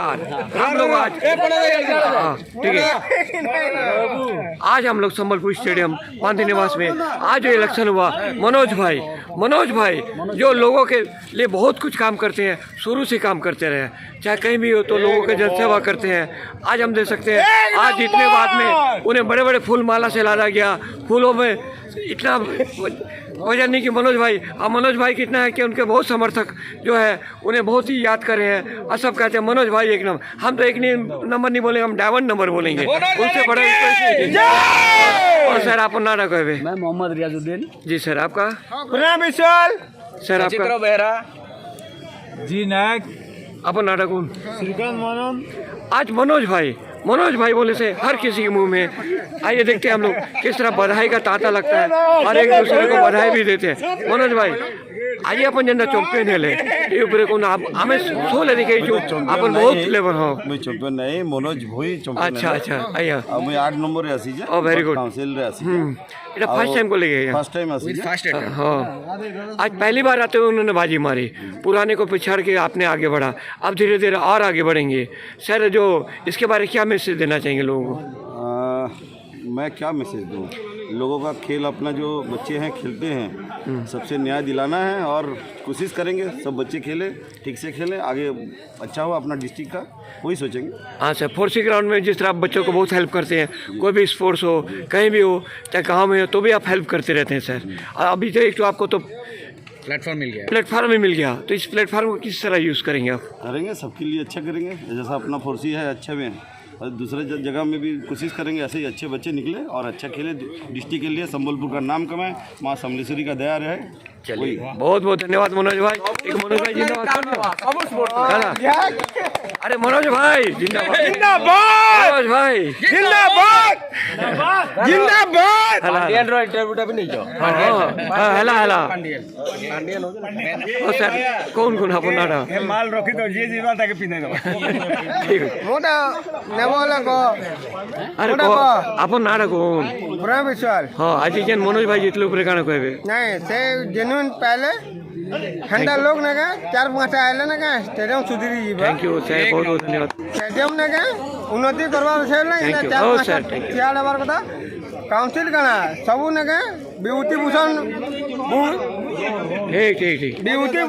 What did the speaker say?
हम लोग आज ठीक है, आज हम लोग संबलपुर स्टेडियम गांधी निवास में आज जो इलेक्शन हुआ, मनोज भाई जो लोगों के लिए बहुत कुछ काम करते हैं, शुरू से काम करते रहे, चाहे कहीं भी हो तो लोगों के जन सेवा करते हैं। आज हम देख सकते हैं आज जितने बाद में उन्हें बड़े बड़े फूल माला से लादा गया, फूलों में इतना वजह नहीं कि मनोज भाई कितना है कि उनके बहुत समर्थक जो है उन्हें बहुत ही याद कर रहे हैं और सब कहते हैं मनोज भाई एक नंबर। हम तो एक नंबर नहीं बोलेंगे, हम डायमंड नंबर बोलेंगे, उनसे बड़े। और सर आप नाटक कहवे? मैं मोहम्मद रियाजुद्दीन। जी सर आपका? सर आपका? बेहरा जी नायक। आप नाटक कौन? श्रीकांत मानव। आज मनोज भाई बोले से हर किसी के मुंह में। आइए देखते हैं हम लोग किस तरह बधाई का तांता लगता है और एक दूसरे को बधाई भी देते हैं। मनोज भाई आइए अपन जेंदा चैंपियन हेले ये ऊपर कोन आप हमें सोले दिखे जो अपन बहुत लेवल हो। मैं चैंपियन नहीं, मनोज भाई चैंपियन। अच्छा आइया अब मैं 8 नंबर रे आसी जे। ओ वेरी गुड। काउंसिल रे आसी। এটা ফার্স্ট টাইম को ले गए? फर्स्ट टाइम आसी जे। हाँ आज पहली बार आते हुए उन्होंने बाजी मारी, पुराने को पिछाड़ के आपने आगे बढ़ा, अब धीरे धीरे और आगे बढ़ेंगे। सर जो इसके बारे में क्या मैसेज देना चाहेंगे लोगों को? मैं क्या मैसेज दूँ? लोगों का खेल अपना जो बच्चे हैं खेलते हैं, सबसे न्याय दिलाना है और कोशिश करेंगे सब बच्चे खेले, ठीक से खेलें, आगे अच्छा हो अपना डिस्ट्रिक्ट का, वही सोचेंगे। हाँ सर, फोर्सी ग्राउंड में जिस तरह आप बच्चों को बहुत हेल्प करते हैं, कोई भी स्पोर्ट्स हो कहीं भी हो चाहे गाँव में हो तो भी आप हेल्प करते रहते हैं सर। और अभी तो एक तो आपको तो प्लेटफार्म ही मिल गया, तो इस प्लेटफार्म को किस तरह यूज़ करेंगे आप? करेंगे सबके लिए अच्छा करेंगे, जैसा अपना फोर्सी है अच्छे में, और दूसरे जगह में भी कोशिश करेंगे ऐसे ही अच्छे बच्चे निकले और अच्छा खेले, डिस्ट्रिक्ट के लिए संबलपुर का नाम कमाए, माँ समलेश्वरी का दया रहे। चलिए बहुत बहुत धन्यवाद मनोज भाई। एक मनोज भाई जिंदाबाद। अरे मनोज भाई जिंदाबाद, मनोज भाई जिंदाबाद। हेला सर कौन अपन नाटा माल रखी तो जे जीवा ताके पिने दो। ठीक है मोटा नेबोला को अरे अपन नाटा कौन? ब्रह्म विश्वास। हाँ आज जेन मनोज भाई जितले ऊपर काना कहबे नहीं से जेन्युइन पहले ठंडा लोग ना का 4-5 आइले ना का स्टेडियम सुधरी जीवा। थैंक यू सर, बहुत बहुत धन्यवाद। स्टेडियम ना का उन्नति करवा छै ना Thank you. 4-5 sir, thank you. सियाड़ बार कथा काउंसिल कना सबु ना का विभूति भूषण ठीक विभूति